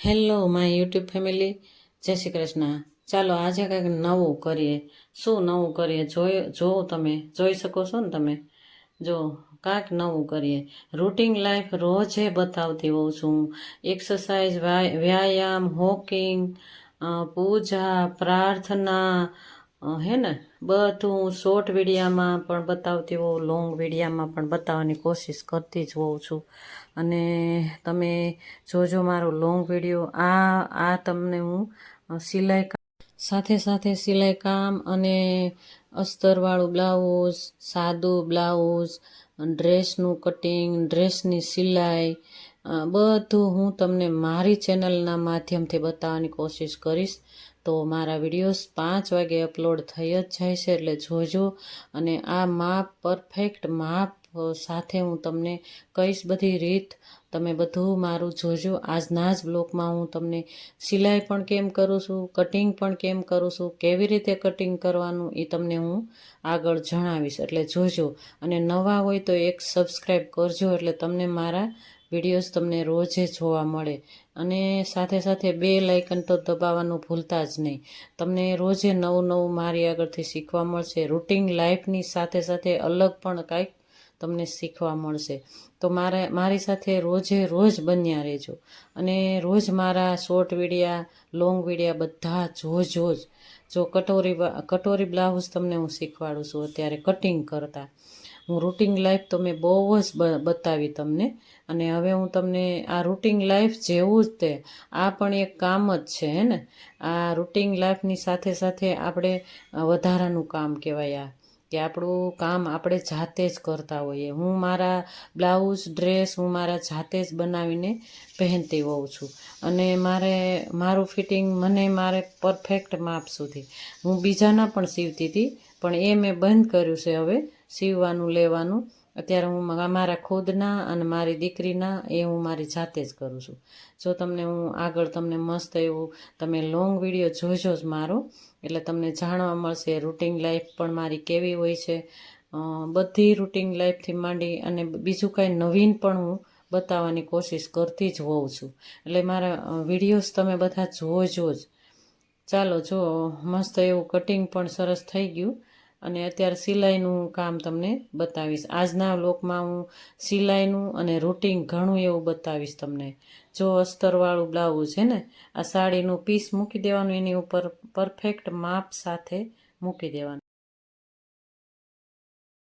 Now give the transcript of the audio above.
Hello my YouTube family, જય શ્રી કૃષ્ણ. ચાલો આજે કંઈક નવું કરીએ. શું નવું કરીએ જોવો, તમે જોઈ શકો છો ને. તમે જો કાંઈક નવું કરીએ. રૂટિન લાઈફ રોજે બતાવતી હોઉં છું. એક્સરસાઇઝ, વ્યાયામ, વોકિંગ, પૂજા, પ્રાર્થના, હે ને, બધું શોર્ટ વિડીયામાં પણ બતાવતી હોઉં, લોંગ વિડીયામાં પણ બતાવવાની કોશિશ કરતી જ હોઉં છું. અને તમે જોજો મારો લોંગ વિડીયો. આ તમને હું સિલાઈ સાથે સાથે સિલાઈ કામ અને અસ્તરવાળું બ્લાઉઝ, સાદું બ્લાઉઝ, ડ્રેસનું કટિંગ, ડ્રેસની સિલાઈ, બધું હું તમને મારી ચેનલના માધ્યમથી બતાવવાની કોશિશ કરીશ. તો મારા વિડીયોઝ 5 વાગે અપલોડ થઈ જ જાય છે, એટલે જોજો. અને આ માપ, પરફેક્ટ માપ સાથે હું તમને કહીશ બધી રીત. તમે બધું મારું જોજો. આજના જ બ્લોગમાં હું તમને સિલાઈ પણ કેમ કરું છું, કટિંગ પણ કેમ કરું છું, કેવી રીતે કટિંગ કરવાનું એ તમને હું આગળ જણાવીશ, એટલે જોજો. અને નવા હોય તો એક સબસ્ક્રાઈબ કરજો, એટલે તમને મારા વિડીયોઝ તમને રોજે જોવા મળે. અને સાથે સાથે બેલ આઇકન તો દબાવવાનું ભૂલતા જ નહીં. તમને રોજે નવું નવું મારી આગળથી શીખવા મળશે. રૂટિન લાઈફની સાથે સાથે અલગ પણ કાંઈક તમને શીખવા મળશે. તો મારી સાથે રોજે રોજ બન્યા રહેજો. અને રોજ મારા શોર્ટ વિડીયા, લોંગ વિડીયા બધા જોજો જ. જો કટોરી બ્લાઉઝ તમને હું શીખવાડું છું અત્યારે કટિંગ કરતા. હું રૂટિન લાઈફ તો મેં બહુ જ બતાવી તમને. અને હવે હું તમને આ રૂટિન લાઈફ જેવું જ તે આ પણ એક કામ જ છે, હે ને. આ રૂટિન લાઈફની સાથે સાથે આપણે વધારાનું કામ કહેવાય આ, કે આપણું કામ આપણે જાતે જ કરતા હોઈએ. હું મારા બ્લાઉઝ, ડ્રેસ હું મારા જાતે જ બનાવીને પહેરતી હોઉં છું. અને મારું ફિટિંગ મારે પરફેક્ટ માપ સુધી. હું બીજાના પણ સીવતી હતી, પણ એ મેં બંધ કર્યું છે હવે સીવવાનું, લેવાનું. અત્યારે હું મારા ખુદના અને મારી દીકરીના હું મારી જાતે જ કરું છું. જો તમને હું આગળ તમને મસ્ત એવું તમે લોંગ વિડીયો જોજો જ મારો, એટલે તમને જાણવા મળશે રૂટિન લાઈફ પણ મારી કેવી હોય છે. બધી રૂટિન લાઈફથી માંડી અને બીજું કાંઈ નવીન પણ હું બતાવવાની કોશિશ કરતી જ હોઉં છું. એટલે મારા વિડીયોઝ તમે બધા જોજો જ. ચાલો, જો મસ્ત એવું કટિંગ પણ સરસ થઈ ગયું. અને અત્યારે સિલાઈનું કામ તમને બતાવીશ. આજના વ્લોગમાં હું સિલાઈનું અને રૂટિન ઘણું એવું બતાવીશ તમને. જો અસ્તરવાળું બ્લાઉઝ છે ને, આ સાડીનું પીસ મૂકી દેવાનું, એની ઉપર પરફેક્ટ માપ સાથે મૂકી દેવાનું.